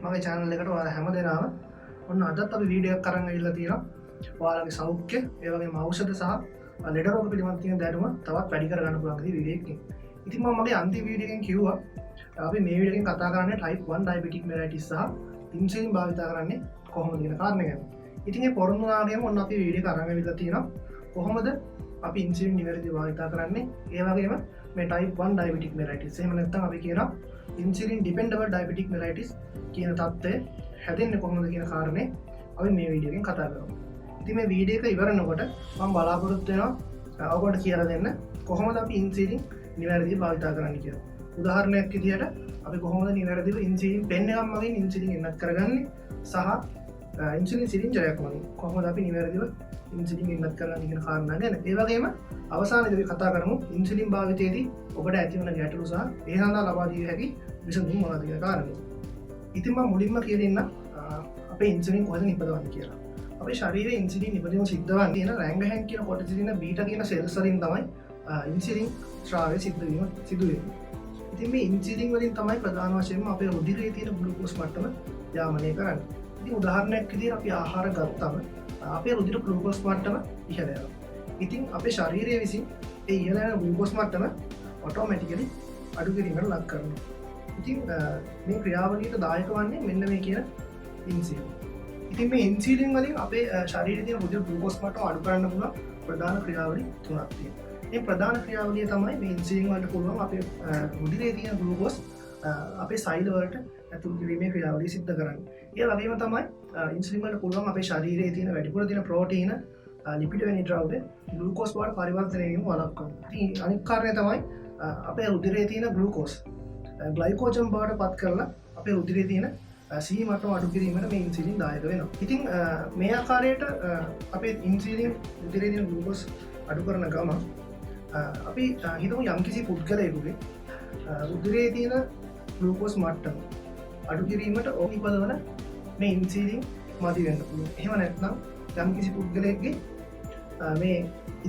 මගේ channel එකට ඔයාලා හැමදෙනාම ඔන්න අදත් අපි වීඩියෝ එකක් අරන් ඇවිල්ලා තියෙනවා. ඔයාලගේ සෞඛ්‍ය, ඒ වගේම ඖෂධ සහ ලෙඩ රෝග පිළිබඳ තියෙන දැනුම තවත් වැඩි කරගන්න පුළුවන් විදිහ වීඩියෝ එකකින්. ඉතින් මම මගේ අන්තිම වීඩියෝ එකෙන් කිව්වා අපි මේ වීඩියෝ එකෙන් කතා කරන්නේ type 1 diabetic mellitus සහ insulin භාවිත කරන්නේ කොහොමද කියන කාරණේ ගැන. ඉතින් මේ පොරොන්දුනාගේම ඔන්න අපි වීඩියෝ එක අරන් ඇවිල්ලා තියෙනවා. කොහොමද අපි insulin නිවැරදිව භාවිත කරන්නේ? ඒ වගේම මේ type 1 diabetic mellitus එහෙම නැත්නම් අපි කියනවා insulin dependent diabetic mellitus කියන තත්ත්වය හැදෙන්නේ කොහොමද කියන කාරණේ අපි මේ වීඩියෝ එකෙන් කතා කරමු. ඉතින් මේ වීඩියෝ එක ඉවරනකොට මම බලාපොරොත්තු වෙනවා ඔයගොල්ලෝ කියලා දෙන්න කොහොමද අපි insulin නිවැරදිව භාවිත කරන්නේ කියලා. උදාහරණයක් විදිහට අපි කොහොමද නිවැරදිව insulin pen එකක් මගින් insulin එන්නත් කරගන්නේ සහ insulin syringe එකක් මගින් කොහොමද අපි නිවැරදිව insulin එන්නත් කරගන්නේ කියන කාරණා ගැන. ඒ වගේම අවසානයේදී කතා කරමු insulin භාවිතයේදී ඔබට ඇතිවන ගැටලු සහ ඒ සඳහා ලබා දිය හැකි විසඳුම් මොනවද කියන කාරණේ. ඉතින් මම මුලින්ම කියලා දෙන්න අපේ insulin කොහෙද නිපදවන්නේ කියලා. අපේ ශරීරයේ insulin නිපදවීම සිද්ධ වන්නේ තියෙන රැංගහන් කියන කොටසේ තියෙන බීටා කියන සෙල්ස් වලින් තමයි insulin ශ්‍රාවය සිද්ධ වෙන්නේ. ඉතින් මේ insulin වලින් තමයි ප්‍රධාන වශයෙන්ම අපේ රුධිරයේ තියෙන ග්ලූකෝස් මට්ටම යාමනය කරන්නේ. ඉතින් උදාහරණයක් විදිහට අපි ආහාර ගත්තම අපේ රුධිර ග්ලූකෝස් මට්ටම ඉහළ යනවා. ඉතින් අපේ ශරීරය විසින් ඒ ඉහළ යන ග්ලූකෝස් මට්ටම ඔටෝමැටිකලි අඩු කිරීමකට ලක් කරනවා. ඉතින් මේ ක්‍රියාවලියට දායක වන්නේ මෙන්න මේ කියන ඉන්සිලින්. ඉතින් මේ ඉන්සිලින් වලින් අපේ ශරීරයේ තියෙන රුධිර ග්ලූකෝස් මට්ටම අඩු කරන්න පුළුවන් ප්‍රධාන ක්‍රියාවලි තුනක් තියෙනවා. මේ ප්‍රධාන ක්‍රියාවලිය තමයි මේ ඉන්සිලින් වලට පුළුවන් අපේ රුධිරයේ තියෙන ග්ලූකෝස් අපේ සෛල වලට ඇතුළු කිරීමේ ක්‍රියාවලිය සිද්ධ කරන්නේ. ඒ වගේම තමයි ඉන්සිලින් වලට පුළුවන් අපේ ශරීරයේ තියෙන වැඩිපුර තියෙන ප්‍රෝටීන ලිපිඩ වැනි ද්‍රව්‍ය ග්ලූකෝස් බවට පරිවර්තනය වීම වළක්වනවා. ඉතින් අනිත් කාරණය තමයි අපේ රුධිරයේ තියෙන ග්ලූකෝස් ග්ලයිකෝජන් බවට පත් කරලා අපේ රුධිරයේ තියෙන සී මට්ටම අඩු කිරීමට මේ ඉන්සිලින් දායක වෙනවා. ඉතින් මේ ආකාරයට අපේ ඉන්සිලින් රුධිරයේ තියෙන ග්ලූකෝස් අඩු කරන ගමන් අපි හිතමු යම්කිසි පුද්ගලයෙකුගේ රුධිරයේ තියෙන ග්ලූකෝස් මට්ටම අඩු කිරීමට ඕන නිපදවන මේ ඉන්සිලින් මදි වෙන්න පුළුවන්. එහෙම නැත්නම් යම්කිසි පුද්ගලයෙක්ගේ මේ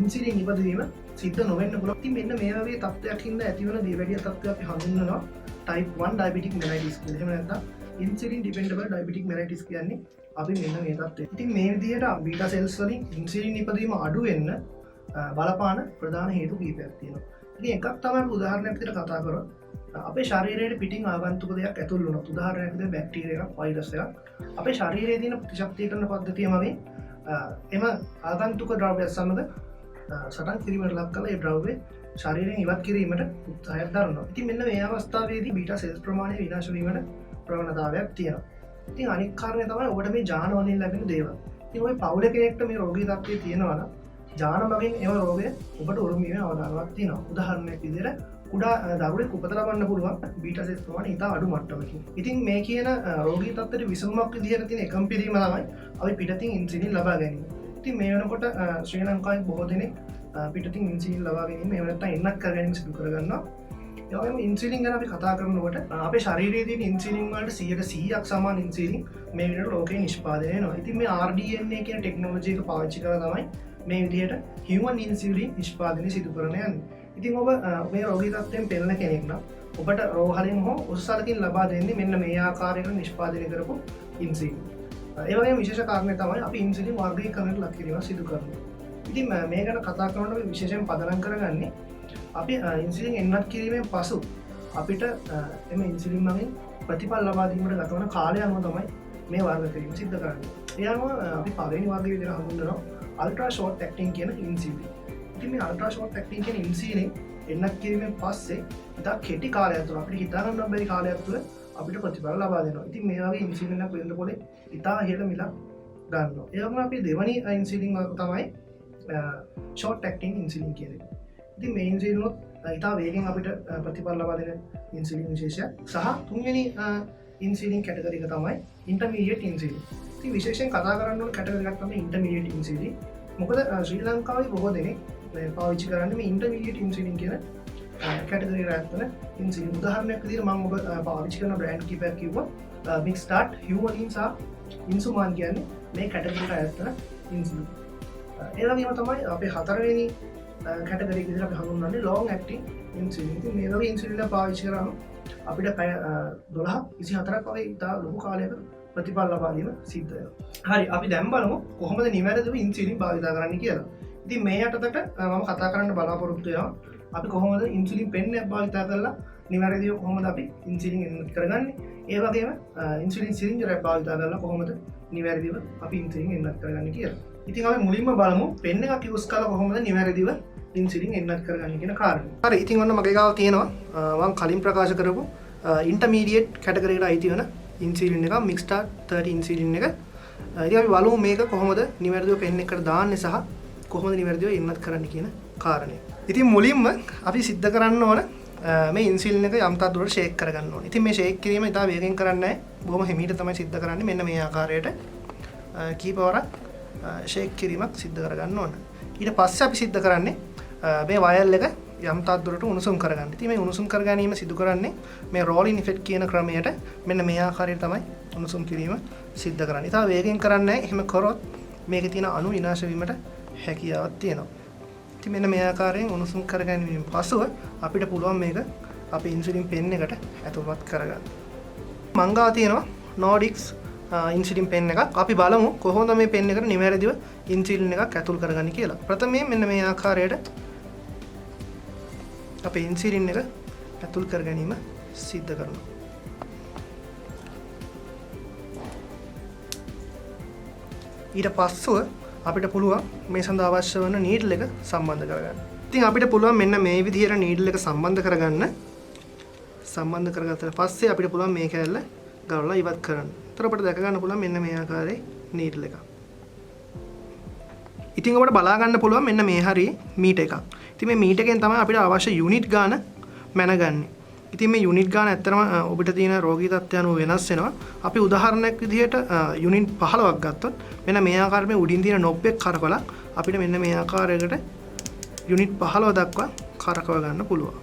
ඉන්සිලින් නිපදවීම සිද්ධ නොවෙන්න පුළුවන්. ඉතින් මෙන්න මේ වගේ තත්ත්වයක් හින්දා ඇතිවන දියවැඩිය තත්ත්වය අපි හඳුන්වනවා type 1 diabetic mellitus කියලා. එහෙම නැත්නම් insulin dependent diabetic mellitus කියන්නේ අපි මෙන්න මේ තත්ත්වය. ඉතින් මේ විදිහට බීටා සෙල්ස් වලින් ඉන්සිලින් නිපදවීම අඩු වෙන්න බලපාන ප්‍රධාන හේතු කිහිපයක් තියෙනවා. ඉතින් එකක් තමයි උදාහරණයක් විදිහට කතා කරොත් අපේ ශරීරයේ පිටින් ආගන්තුක දෙයක් ඇතුල් වුණොත් උදාහරණයක් විදිහට බැක්ටීරියා එකක් වෛරස් එකක් අපේ ශරීරයේ තියෙන ප්‍රතිශක්තිකරණ පද්ධතිය මගින් එම ආගන්තුක ද්‍රව්‍ය සමග සටන් කිරීමට ලක් කළ ඒ ද්‍රව්‍ය ශරීරයෙන් ඉවත් කිරීමට උත්සාහයක් දරනවා. ඉතින් මෙන්න මේ අවස්ථාවේදී බීටා සෙල්ස් ප්‍රමාණය විනාශ වීමට ප්‍රවණතාවයක් තියෙනවා. ඉතින් අනිත් කාරණය තමයි ඔබට මේ ජාන වලින් ලැබෙන දේවල්. ඉතින් ඔය පවුලේ කෙනෙක්ට මේ රෝගී තත්ත්වය තියෙනවා නම් ජාන මගින් එම රෝගය ඔබට උරුම වීමේ අවදානමක් තියෙනවා. උදාහරණයක් විදිහට කුඩා දරුවෙක් උපත ලබන්න පුළුවන් බීටා සෙල්ස් ප්‍රමාණය ඉතා අඩු මට්ටමකින්. ඉතින් මේ කියන රෝගී තත්ත්වයට විසඳුමක් විදිහට තියෙන එකම පිළිම තමයි අපි පිටතින් ඉන්සිලින් ලබා ගැනීම. ඉතින් මේ වෙනකොට ශ්‍රී ලංකාවේ බොහෝ දෙනෙක් පිටතින් ඉන්සිලින් ලබා ගැනීම එහෙම නැත්නම් එන්නත් කර ගැනීම සිදු කරගන්නවා. ඒ වගේම ඉන්සිලින් ගැන අපි කතා කරනකොට අපේ ශරීරයේ තියෙන ඉන්සිලින් වලට 100%ක් සමාන ඉන්සිලින් මේ විදිහට ලෝකේ නිෂ්පාදනය වෙනවා. ඉතින් මේ RDNA කියන ටෙක්නොලොජි එක පාවිච්චි කරලා තමයි මේ විදිහට human insulin නිෂ්පාදනය සිදු කරන යන්නේ. ඉතින් ඔබ මේ රෝගී තත්ත්වයෙන් පෙළෙන කෙනෙක් නම් ඔබට රෝහලෙන් හෝ උසසලකින් ලබා දෙන්නේ මෙන්න මේ ආකාරයකට නිෂ්පාදනය කරපු ඉන්සිලින්. ඒ වගේම විශේෂ කාරණය තමයි අපි ඉන්සිලින් වර්ගීකරණයට ලක් කිරීම සිදු කරනවා. ඉතින් මේ ගැන කතා කරනකොට අපි විශේෂයෙන් පදනම් කරගන්නේ අපි ඉන්සිලින් එන්නත් කිරීමෙන් පසු අපිට එම ඉන්සිලින් මගින් ප්‍රතිඵල ලබා දීමට ගත වන කාලය අනුව තමයි මේ වර්ග කිරීම සිද්ධ කරන්නේ. ඒ අනුව අපි පළවෙනි වර්ගය විදිහට හඳුන්වනවා ultra short acting කියන ඉන්සිලින්. ඉතින් මේ ultra short acting කියන ඉන්සිලින් එන්නත් කිරීමෙන් පස්සේ ඉතා කෙටි කාලයක් තුළ අපිට හිතා ගන්න බැරි කාලයක් තුළ අපිට ප්‍රතිඵල ලබා දෙනවා. ඉතින් මේ වගේ ඉන්සිලින් එකක් වෙන්න පොලේ ඉතා ඉහළ මිලක් ගන්නවා. ඒ වගේම අපි දෙවැනි ඉන්සිලින් තමයි short acting ඉන්සිලින් කියන්නේ. ඉතින් මේ ඉන්සිලින් උත් ඉතා වේගෙන් අපිට ප්‍රතිඵල ලබා දෙන ඉන්සිලින් විශේෂයක්. සහ තුන්වෙනි ඉන්සිලින් කැටගරි එක තමයි intermediate ඉන්සිලින්. ඉතින් විශේෂයෙන් කතා කරන්න ඕන කැටගරි එකක් තමයි intermediate ඉන්සිලින්. මොකද ශ්‍රී ලංකාවේ බොහෝ දෙනෙක් පාවිච්චි කරන්නේ මේ intermediate ඉන්සිලින් කියන කැටගරි එකට ඇතුළත ඉන්සිලින්. උදාහරණයක් විදිහට මම ඔබ පාවිච්චි කරන බ්‍රෑන්ඩ් කීපයක් කිව්වා. Mixstart, Humalin සහ Insuman කියන්නේ මේ කැටගරි එකට ඇතුළත ඉන්සිලින්. ඒ වගේම තමයි අපේ හතරවෙනි කැටගරි එක විදිහට අපි හඳුන්වන්නේ long acting ඉන්සිලින්. ඉතින් මේ වගේ ඉන්සිලින් පාවිච්චි කරාම අපිට පැය 12-24ක් වගේ ඉතා ලොකු කාලයක ප්‍රතිඵල ලබා දීම සිද්ධ වෙනවා. හරි අපි දැන් බලමු කොහොමද නිවැරදිව ඉන්සිලින් භාවිත කරන්න කියලා. ඉතින් මේ යටතට මම කතා කරන්න බලාපොරොත්තු වෙනවා අපි කොහොමද ඉන්සිලින් පෙන්නයක් භාවිත කරලා නිවැරදිව කොහොමද අපි ඉන්සිලින් එන්නත් කරගන්නේ. ඒ වගේම ඉන්සිලින් සිරින්ජ් එකක් භාවිත කරලා කොහොමද නිවැරදිව අපි ඉන්සිලින් එන්නත් කරගන්නේ කියලා. ඉතින් අපි මුලින්ම බලමු පෙන් එකක් යූස් කරලා කොහොමද නිවැරදිව ඉන්සිලින් එන්නත් කරගන්නේ කියන කාරණේ. හරි ඉතින් ඔන්න මගේ ගාව තියෙනවා මම කලින් ප්‍රකාශ කරපු ඉන්ටර්මීඩියට් කැටගරියට අයිති වෙන ඉන්සිලින් එක මික්ස්ටාර් 30 ඉන්සිලින් එක. ඉතින් අපි බලමු මේක කොහොමද නිවැරදිව පෙන් එකට දාන්නේ සහ කොහොමද නිවැරදිව එන්නත් කරන්න කියන කාරණේ. ඉතින් මුලින්ම අපි සිද්ධ කරන්න ඕන මේ ඉන්සිලින් එක යම් තාක් දුරට ෂේක් කරගන්න ඕනේ. ඉතින් මේ ෂේක් කිරීම ඉතා වේගෙන් කරන්නේ නැහැ. බොහොම හිමීට තමයි සිද්ධ කරන්නේ. මෙන්න මේ ආකාරයට කීපවරක් ෂේක් කිරීමක් සිද්ධ කරගන්න ඕන. ඊට පස්සේ අපි සිද්ධ කරන්නේ මේ වයර් එක යම් තාක් දුරට උණුසුම් කරගන්න. ඉතින් මේ උණුසුම් කර ගැනීම සිදු කරන්නේ මේ රෝලින් ඉෆෙක්ට් කියන ක්‍රමයට මෙන්න මේ ආකාරයට තමයි උණුසුම් කිරීම සිද්ධ කරන්නේ. ඉතා වේගෙන් කරන්නේ නැහැ. එහෙම කරොත් මේකේ තියෙන අණු විනාශ වීමට හැකියාවක් තියෙනවා. ඉතින් මෙන්න මේ ආකාරයෙන් උණුසුම් කර ගැනීමෙන් පසුව අපිට පුළුවන් මේක අපේ ඉන්සිලින් පෙන් එකට ඇතුළත් කරගන්න. මං ගාව තියෙනවා Nordics ඉන්සිලින් පෙන් එකක්. අපි බලමු කොහොමද මේ පෙන් එකට නිවැරදිව ඉන්සිලින් එකක් ඇතුල් කරගන්නේ කියලා. ප්‍රථමයෙන් මෙන්න මේ ආකාරයට අපේ ඉන්සිලින් එක ඇතුල් කර ගැනීම සිද්ධ කරනවා. ඊට පස්සෙ අපිට පුළුවන් මේ සඳහා අවශ්‍ය වන නීඩල් එක සම්බන්ධ කරගන්න. ඉතින් අපිට පුළුවන් මෙන්න මේ විදිහට නීඩල් එක සම්බන්ධ කරගන්න. සම්බන්ධ කරගත්තට පස්සේ අපිට පුළුවන් මේ කැල්ල ගවලා ඉවත් කරන්න. ඒතර අපිට දැක ගන්න පුළුවන් මෙන්න මේ ආකාරයේ නීඩල් එක. ඉතින් අපිට බලා ගන්න පුළුවන් මෙන්න මේ හරිය මීටර් එකක්. ඉතින් මේ මීටර් එකෙන් තමයි අපිට අවශ්‍ය යුනිට් ගාන මැනගන්නේ. ඉතින් මේ යුනිට් ගාන ඇත්තටම ඔබට තියෙන රෝගී තත්ත්වය අනුව වෙනස් වෙනවා. අපි උදාහරණයක් විදිහට යුනිට් 15ක් ගත්තොත් මෙන්න මේ ආකාරයෙන් මේ උඩින් තියෙන නොබ් එක කරකවලා අපිට මෙන්න මේ ආකාරයකට යුනිට් 15 දක්වා කරකව ගන්න පුළුවන්.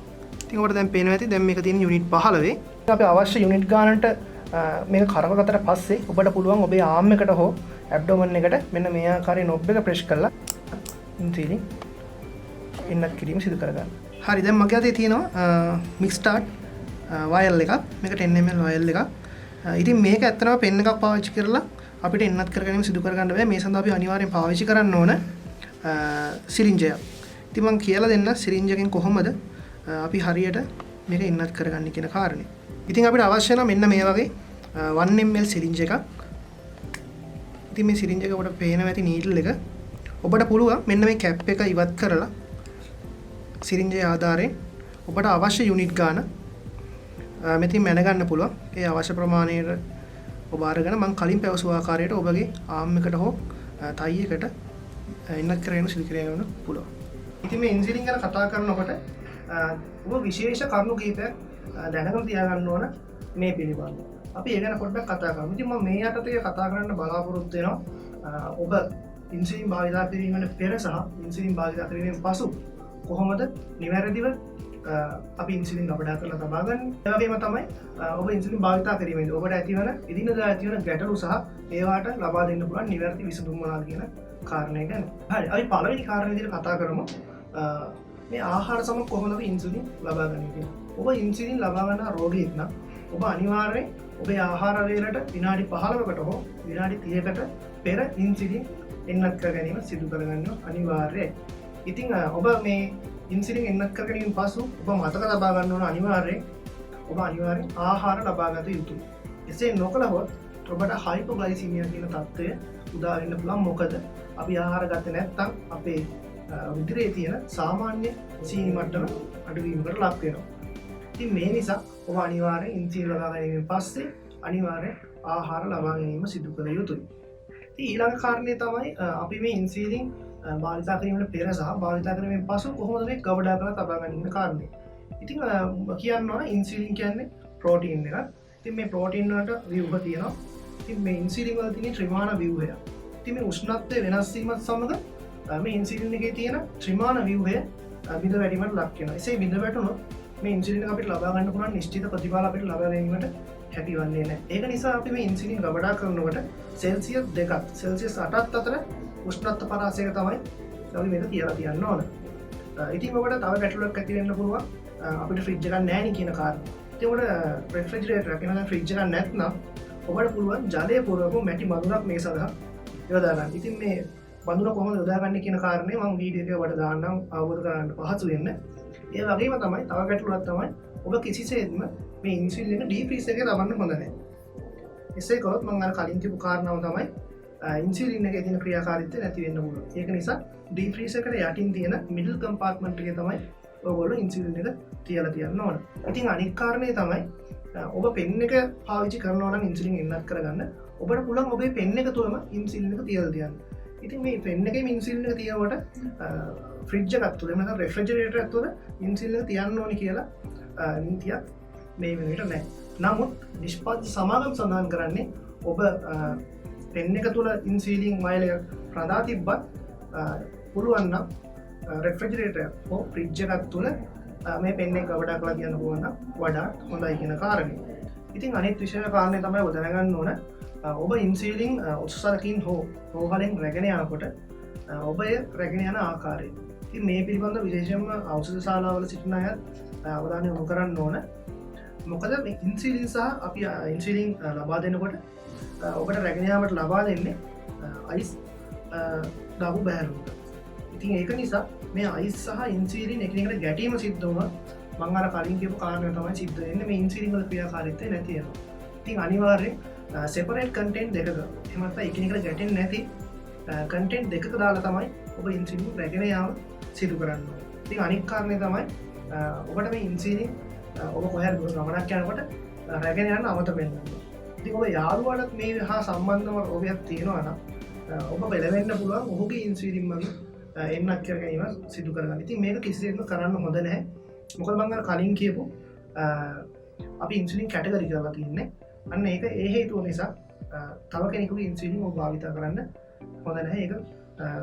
ඉතින් ඔබට දැන් පේනවා ඇති දැන් මේක තියෙන යුනිට් 15. අපි අවශ්‍ය යුනිට් ගානට මේක කරකවගත්තට පස්සේ ඔබට පුළුවන් ඔබේ ආර්ම් එකට හෝ ඇබ්ඩොමන් එකට මෙන්න මේ ආකාරයේ නොබ් එක ප්‍රෙස් කරලා ඉන්සිලින් එන්නත් කිරීම සිදු කරගන්න. හරි දැන් මගේ අතේ තියෙනවා මික්ස්ටාර්ට් වයර් එකක්. මේක 10 ml වයර් එකක්. ඉතින් මේක ඇත්තටම පෙන් එකක් පාවිච්චි කරලා අපිට එන්නත් කරගැනීම සිදු කරගන්න බෑ. මේ සඳහා අපි අනිවාර්යෙන් පාවිච්චි කරන්න ඕන සිරින්ජ් එකක්. ඉතින් මම කියලා දෙන්න සිරින්ජ් එකෙන් කොහොමද අපි හරියට මේක එන්නත් කරගන්නේ කියන කාරණේ. ඉතින් අපිට අවශ්‍ය නම් මෙන්න මේ වගේ 1 ml සිරින්ජ් එකක්. ඉතින් මේ සිරින්ජ් එක ඔබට පේනවා ඇති නීඩල් එක. ඔබට පුළුවන් මෙන්න මේ කැප් එක ඉවත් කරලා සිරින්ජේ ආධාරයෙන් ඔබට අවශ්‍ය යුනිට් ගාන මෙතින් මැනගන්න පුළුවන්. ඒ අවශ්‍ය ප්‍රමාණයට ඔබ අරගෙන මම කලින් පැවසු ආකාරයට ඔබගේ ආර්ම් එකට හෝ තයි එකට එන්නත් කරගෙන සිදු කරගෙන පුළුවන්. ඉතින් මේ ඉන්සිලින් ගැන කතා කරනකොට ඔබ විශේෂ කරුණු කීපයක් දැනගෙන තියාගන්න ඕන මේ පිළිබඳව. අපි ඒ ගැන පොඩ්ඩක් කතා කරමු. ඉතින් මම මේ යටතේ කතා කරන්න බලාපොරොත්තු වෙනවා ඔබ ඉන්සිලින් භාවිත කිරීමට පෙර සහ ඉන්සිලින් භාවිත කිරීමෙන් පසු කොහොමද නිවැරදිව අපි ඉන්සිලින් ගබඩා කරලා තබා ගන්න. ඒ වගේම තමයි ඔබ ඉන්සිලින් භාවිත කිරීමේදී ඔබට ඇතිවන එදිනෙදා ඇතිවන ගැටලු සහ ඒවාට ලබා දෙන්න පුළුවන් නිවැරදි විසඳුම් මොනවාද කියන කාරණය ගැන. හරි අපි පළවෙනි කාරණේ විදිහට කතා කරමු. මේ ආහාර සමග කොහොමද අපි ඉන්සිලින් ලබා ගන්නේ කියලා. ඔබ ඉන්සිලින් ලබා ගන්න රෝගියෙක් නම් ඔබ අනිවාර්යයෙන් ඔබේ ආහාර වේලට විනාඩි 15කට හෝ විනාඩි 30කට පෙර ඉන්සිලින් එන්නත් කර ගැනීම සිදු කරගන්න අනිවාර්යයි. ඉතින් ඔබ මේ ඉන්සිලින් එන්නත් කර ගැනීම පසු ඔබ මතක තබා ගන්න ඕන අනිවාර්යයෙන් ඔබ අනිවාර්යෙන් ආහාර ලබා ගත යුතුයි. එසේ නොකළහොත් ඔබට හයිපෝග්ලයිසීමියා කියන තත්ත්වය උදා වෙන්න පුළුවන්. මොකද අපි ආහාර ගත්තේ නැත්නම් අපේ රුධිරයේ තියෙන සාමාන්‍ය සීනි මට්ටම අඩුවීමකට ලක් වෙනවා. ඉතින් මේ නිසා ඔබ අනිවාර්යෙන් ඉන්සිලින් ලබා ගැනීමෙන් පස්සේ අනිවාර්යෙන් ආහාර ලබා ගැනීම සිදු කළ යුතුයි. ඉතින් ඊළඟ කාරණේ තමයි අපි මේ ඉන්සිලින් භාවිත කිරීමට පෙර සහ භාවිත කිරීමෙන් පසු කොහොමද මේ ගබඩා කරලා තබා ගැනීම කාරණේ. ඉතින් කියන්න ඕන ඉන්සිලින් කියන්නේ ප්‍රෝටීන් එකක්. ඉතින් මේ ප්‍රෝටීන් වලට ව්‍යුහ තියෙනවා. ඉතින් මේ ඉන්සිලින් වල තියෙන ත්‍රිමාන ව්‍යුහය. ඉතින් මේ උෂ්ණත්වය වෙනස් වීමත් සමග මේ ඉන්සිලින් එකේ තියෙන ත්‍රිමාන ව්‍යුහය බිඳ වැටීමට ලක් වෙනවා. එසේ බිඳ වැටුණොත් මේ ඉන්සිලින් එක අපිට ලබා ගන්න පුළුවන් නිශ්චිත ප්‍රතිඵල අපිට ලබා ගැනීමට හැකි වන්නේ නැහැ. ඒක නිසා අපි මේ ඉන්සිලින් ගබඩා කරනකොට සෙල්සියස් 2ක් සෙල්සියස් 8ක් අතර උෂ්ණත්ව පරාසයක තමයි අපි මේක තියලා තියන්න ඕන. ඉතින් ඔබට තව ගැටලුවක් ඇති වෙන්න පුළුවන් අපිට ෆ්‍රිජ් එකක් නැහැ නේ කියන කාරණේ. ඒකට රෙෆ්‍රිජරේටර් එක නැත්නම් ෆ්‍රිජ් එකක් නැත්නම් ඔබට පුළුවන් ජලය පුරවපු මැටි බඳුනක් මේ සඳහා යොදා ගන්න. ඉතින් මේ බඳුන කොහොමද යොදාගන්නේ කියන කාරණේ මම වීඩියෝ එකේ ඔබට දාන්නම් අවබෝධ කරගන්න පහසු වෙන්න. ඒ වගේම තමයි තව ගැටලුවක් තමයි ඔබ කිසිසේත්ම මේ ඉන්සුලින් එක ඩීප් ෆ්‍රීස් එකේ තබන්න හොඳ නැහැ. එසේ කරොත් මම අර කලින් කියපු කාරණාව තමයි ඉන්සුලින් එකේ තියෙන ක්‍රියාකාරීත්වය නැති වෙන්න පුළුවන්. ඒක නිසා ඩීප් ෆ්‍රීස් එකට යටින් තියෙන මිඩල් කම්පාර්ට්මන්ට් එකේ තමයි ඔයගොල්ලෝ ඉන්සුලින් එක තියලා තියන්න ඕන. ඉතින් අනිත් කාරණේ තමයි ඔබ පෙන් එක පාවිච්චි කරනවා නම් ඉන්සුලින් එන්නත් කරගන්න ඔබට පුළුවන් ඔබේ පෙන් එක තුලම ඉන්සුලින් එක තියලා තියන්න. ඉතින් මේ පෙන් එකේ ඉන්සුලින් එක තියවට ෆ්‍රිජ් එකක් තුල නැත්නම් රෙෆ්‍රිජරේටර් එකක් තුල ඉන්සුලින් එක තියන්න ඕනි කියලා නීතියක් මේ වෙනකොට නැහැ. නමුත් නිෂ්පාදිත සමාගම් සඳහන් කරන්නේ ඔබ පෙන් එක තුල ඉන්සුලින් වයල් එක රඳා තිබ්බත් පුළුවන් නම් රෙෆ්‍රිජරේටර් හෝ ෆ්‍රිජ් එකක් තුල මේ පෙන් එක කවඩා කරලා තියන්න පුළුවන් නම් වඩා හොඳයි කියන කාරණේ. ඉතින් අනිත් විශේෂ කාරණේ තමයි ඔබ දැනගන්න ඕන ඔබ ඉන්සුලින් උත්සාහකින් හෝ රෝහලෙන් රැගෙන යනකොට ඔබ රැගෙන යන ආකාරය. ඉතින් මේ පිළිබඳව විශේෂයෙන්ම ඖෂධ ශාලාවල සිටින අය අවධානය යොමු කරන්න ඕන. මොකද මේ ඉන්සුලින් සහ අපි ඉන්සුලින් ලබා දෙනකොට ඔබට රැගෙන යාමට ලබා දෙන්නේ අයිස් දාපු බෑරුවක. ඉතින් ඒක නිසා මේ අයිස් සහ ඉන්සුලින් එකිනෙකට ගැටීම සිද්ධ වුණා මම අර කලින් කියපු කාරණා තමයි සිද්ධ වෙන්නේ මේ ඉන්සුලින් වල ක්‍රියාකාරීත්වය නැති වෙනවා. ඉතින් අනිවාර්යෙන් සෙපරේට් කන්ටෙන්ට් දෙකක එහෙම නැත්නම් එකිනෙකට ගැටෙන්නේ නැති කන්ටෙන්ට් දෙකක දාලා තමයි ඔබ ඉන්සුලින් රැගෙන යාම සිදු කරන්න ඕනේ. ඉතින් අනිත් කාරණේ තමයි ඔබට මේ ඉන්සුලින් ඔබ කොහේ හරි ගමනක් යනකොට රැගෙන යන්න අමතක වෙන්න. ඉතින් ඔබ යාළුවාට මේ හා සම්බන්ධව ඔබයක් තියෙනවා නම් ඔබ බැලවෙන්න පුළුවන් ඔහුගේ ඉන්සුලින් මගින් එන්නක් කියලා ගැනීම සිදු කරගන්න. ඉතින් මේක කිසිසේත්ම කරන්න හොඳ නැහැ. මොකද මම අර කලින් කියපු අපි ඉන්සුලින් කැටගරි කරලා තින්නේ. අන්න ඒක ඒ හේතුව නිසා තව කෙනෙකුගේ ඉන්සුලින් ඔබ භාවිත කරන්න හොඳ නැහැ. ඒක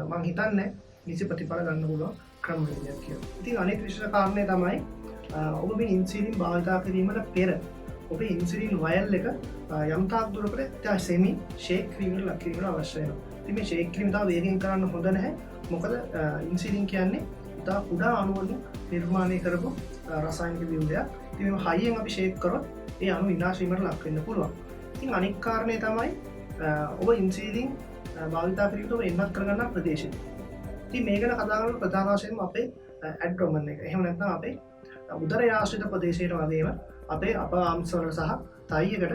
මම හිතන්නේ නිසි ප්‍රතිඵල ගන්න පුළුවන් ක්‍රමවේදයක් කියලා. ඉතින් අනිත් විශේෂ කාරණේ තමයි ඔබ මේ ඉන්සුලින් භාවිත කිරීමට පෙර ඔබේ ඉන්සුලින් වයල් එක යම් තාක් දුරකට සෙමි ෂේක් කිරීමට ලක් කිරීමට අවශ්‍ය වෙනවා. ඉතින් මේ ෂේක් කිරීම තාම වේගෙන් කරන්න හොඳ නැහැ. මොකද ඉන්සුලින් කියන්නේ ඉතා කුඩා අණු වලින් නිර්මාණය කරපු රසායනික ව්‍යුහයක්. ඉතින් මේව හයියෙන් අපි ෂේක් කරොත් ඒ අණු විනාශ වීමට ලක් වෙන්න පුළුවන්. ඉතින් අනෙක් කාරණේ තමයි ඔබ ඉන්සුලින් භාවිත කිරීමට ඔබ එන්නත් කරගන්න ප්‍රදේශය. ඉතින් මේක ගැන කතා කරන ප්‍රධාන වශයෙන්ම අපේ ඇබ්ඩොමන් එක. එහෙම නැත්නම් අපේ උදරය ආශ්‍රිත ප්‍රදේශයට වගේම අපේ අපආම්සවල සහ තයියකට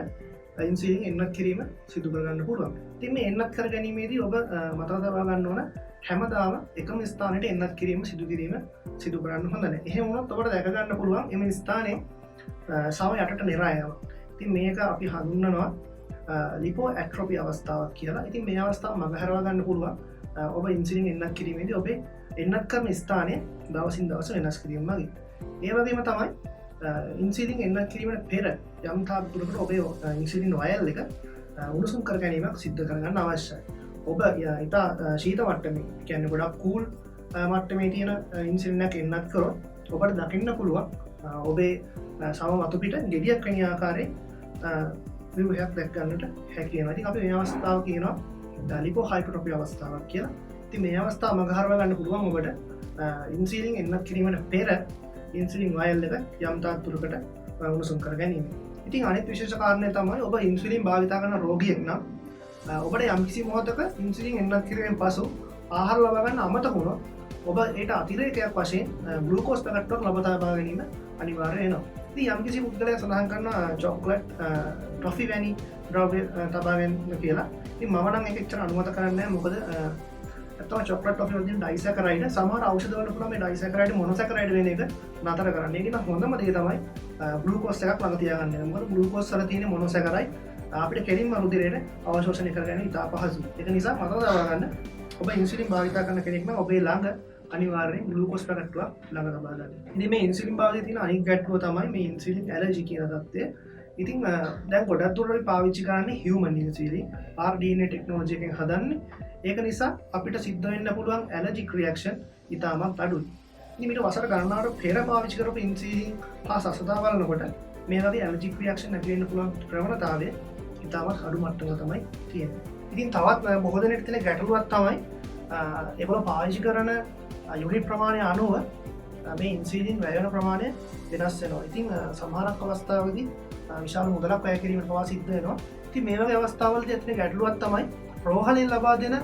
ඉන්සුලින් එන්නත් කිරීම සිදු කරගන්න පුළුවන්. ඉතින් මේ එන්නත් කර ගැනීමේදී ඔබ මතක තබා ගන්න ඕන හැමදාම එකම ස්ථානයට එන්නත් කිරීම සිදු කරන්න හොඳ නැහැ. එහෙම වුණොත් ඔබට දැක ගන්න පුළුවන් එම ස්ථානයේ සම යටට නිරා යනවා. ඉතින් මේක අපි හඳුන්වනවා ලිපෝ ඇට්‍රොපි අවස්ථාවක් කියලා. ඉතින් මේ අවස්ථාව මගහැරවා ගන්න පුළුවන් ඔබ ඉන්සුලින් එන්නත් කිරීමේදී ඔබේ එන්නත් කරන ස්ථානය දවසින් දවස වෙනස් කිරීම මගින්. ඒ වගේම තමයි ඉන්සුලින් එන්නත් කිරීමට පෙර යම් තාක් දුරකට ඔබේ ඉන්සුලින් වයල් එක උණුසුම් කර ගැනීමක් සිද්ධ කරගන්න අවශ්‍යයි. ඔබ ඉතා ශීත මට්ටමේ කියන්නේ ගොඩක් කූල් මට්ටමේ තියෙන ඉන්සුලින් එකක් එන්නත් කරොත් ඔබට දකින්න පුළුවන් ඔබේ සම මතු පිට ගෙඩියක් වැනි ආකාරයේ ව්‍යුහයක් දැක් ගන්නට හැකි වෙනවා. ඉතින් අපි මේ අවස්ථාව කියනවා ලිපෝ හයිපර්ට්‍රොෆි අවස්ථාවක් කියලා. ඉතින් මේ අවස්ථාව මගහරවා ගන්න පුළුවන් ඔබට ඉන්සුලින් එන්නත් කිරීමට පෙර ඉන්සුලින් වයල් එක යම් තාක් දුරකට උණුසුම් කර ගැනීම. ඉතින් අනිත් විශේෂ කාරණය තමයි ඔබ ඉන්සුලින් භාවිත කරන රෝගියෙක් නම් ඔබට යම්කිසි මොහොතක ඉන්සුලින් එන්නත් කිරීමෙන් පසු ආහාර ලබා ගන්න අමතක වුණොත් ඔබ ඒට අතිරේකයක් වශයෙන් ග්ලූකෝස් පැකට්ටුවක් ලබා තබා ගැනීම අනිවාර්ය වෙනවා. ඉතින් යම්කිසි පුද්ගලයා සඳහන් කරන චොක්ලට් ටොෆි වැනි ද්‍රව්‍ය තබා ගන්න කියලා. ඉතින් මම නම් ඒක එච්චර අනුමත කරන්නේ නැහැ. මොකද ඇත්තම චොක්ලට් ටොෆි වලින් ඩයිසැකරයිඩ් සමහර ඖෂධ වල පුළුවන් මේ ඩයිසැකරයිඩ් මොනොසැකරයිඩ් වෙන එක නතර කරන්න. ඒක නම් හොඳම දේ තමයි ග්ලූකෝස් එකක් ළඟ තියාගන්න. මොකද ග්ලූකෝස් වල තියෙන මොනොසැකරයිඩ් අපිට කෙලින්ම රුධිරයට අවශෝෂණය කරගන්න ඉතා පහසුයි. ඒක නිසා මතක තබා ගන්න ඔබ ඉන්සුලින් භාවිත කරන කෙනෙක් නම් ඔබේ ළඟ අනිවාර්යෙන් ග්ලූකෝස් පැකට්ටුවක් ළඟ තබා ගන්න. ඉතින් මේ ඉන්සුලින් භාවිතයේ තියෙන අනිත් ගැටලුව තමයි මේ ඉන්සුලින් ඇලර්ජි කියන தත්ත්වය. ඉතින් දැන් ගොඩක් දුරට පාවිච්චි කරන්නේ හියුමන් ඉන්සුලින් RDNA ටෙක්නොලොජි එකෙන් හදන්නේ. ඒක නිසා අපිට සිද්ධ වෙන්න පුළුවන් ඇලර්ජික් රියැක්ෂන් ඉතාමත් අඩුයි. ඉතින් මේක වසර ගණනාවකට පෙර පාවිච්චි කරපු ඉන්සුලින් හා සසදා බලනකොට මේ වගේ ඇලර්ජික් රියැක්ෂන් ඇති වෙන්න පුළුවන් ප්‍රවණතාවය ඉතාමත් අඩු මට්ටමක තමයි තියෙන්නේ. ඉතින් තවත් බොහෝ දෙනෙක් තියෙන ගැටලුවක් තමයි ඒගොල්ලෝ පාවිච්චි කරන යුනිට් ප්‍රමාණය අනුව මේ ඉන්සිලින් වැයවන ප්‍රමාණය වෙනස් වෙනවා. ඉතින් සමහරක් අවස්ථාවලදී විශාල මුදලක් වැය කිරීමට පවා සිද්ධ වෙනවා. ඉතින් මේ වගේ අවස්ථාවලදී ඇතිවෙන ගැටලුවක් තමයි රෝහලින් ලබා දෙන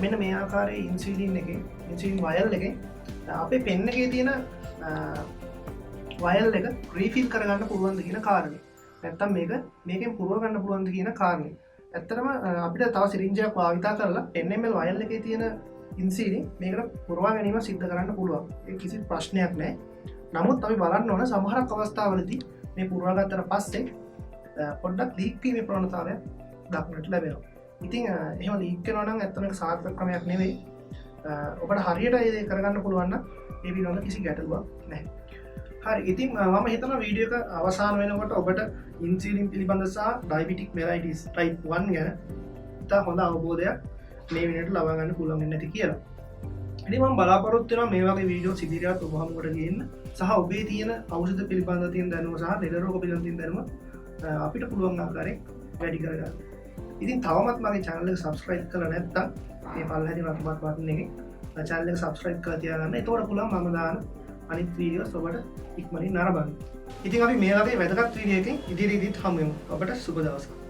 මෙන්න මේ ආකාරයේ ඉන්සිලින් එකේ ඉන්සිලින් වයල් එකේ අපේ පෙන් එකේ තියෙන වයල් එක රීෆිල් කරගන්න පුළුවන්ද කියන කාරණේ. නැත්තම් මේකෙන් පුරව ගන්න පුළුවන්ද කියන කාරණේ. ඇත්තටම අපිට තව සිරින්ජයක් භාවිතා කරලා 10 ml වයල් එකේ තියෙන ඉන්සිලින් මේකට පුරවා ගැනීම සිද්ධ කරන්න පුළුවන්. ඒක කිසි ප්‍රශ්නයක් නැහැ. නමුත් අපි බලන්න ඕන සමහරක් අවස්ථාවලදී මේ පුරවාගත්තට පස්සේ පොඩ්ඩක් ලීක් වීමේ ප්‍රවණතාවයක් දක්නට ලැබෙනවා. ඉතින් එහෙම ලීක් වෙනවා නම් ඇත්තටම ඒක සාර්ථක ක්‍රමයක් නෙවෙයි. ඔබට හරියට ඒ කරගන්න පුළුවන් නම් ඒ පිළිබඳ කිසි ගැටලුවක් නැහැ. හරි, ඉතින් මම හිතනවා වීඩියෝ එක අවසාන වෙනකොට ඔබට ඉන්සිලින් පිළිබඳ සහ ඩයබටික් මෙලයිටිස් ටයිප් 1 ගැන ඉතා හොඳ අවබෝධයක් මේ වෙනට ලබා ගන්න පුළුවන් වෙන්නේ නැති කියලා. ඉතින් මම බලාපොරොත්තු වෙනවා මේ වගේ වීඩියෝ ඉදිරියට ඔබ හමුවට ගේන්න සහ ඔබේ තියෙන ඖෂධ පිළිබඳ තියෙන දැනුම සහ ලෙඩ රෝග පිළිබඳ තියෙන දැනුම අපිට පුළුවන් ආකාරයෙන් වැඩි කරගන්න. ඉතින් තවමත් මගේ channel එක subscribe කරලා නැත්නම් මේ පල්ලෙහාදී වර්තමාන බටන් එකේ channel එක subscribe කරලා තියාගන්න. එතකොට පුළුවන් මම දාන අනිත් වීඩියෝස් ඔබට ඉක්මනින් නරඹන්න. ඉතින් අපි මේ වගේ වැදගත් වීඩියෝ එකකින් ඉදිරියේදීත් හමු වෙමු. ඔබට සුබ දවසක්.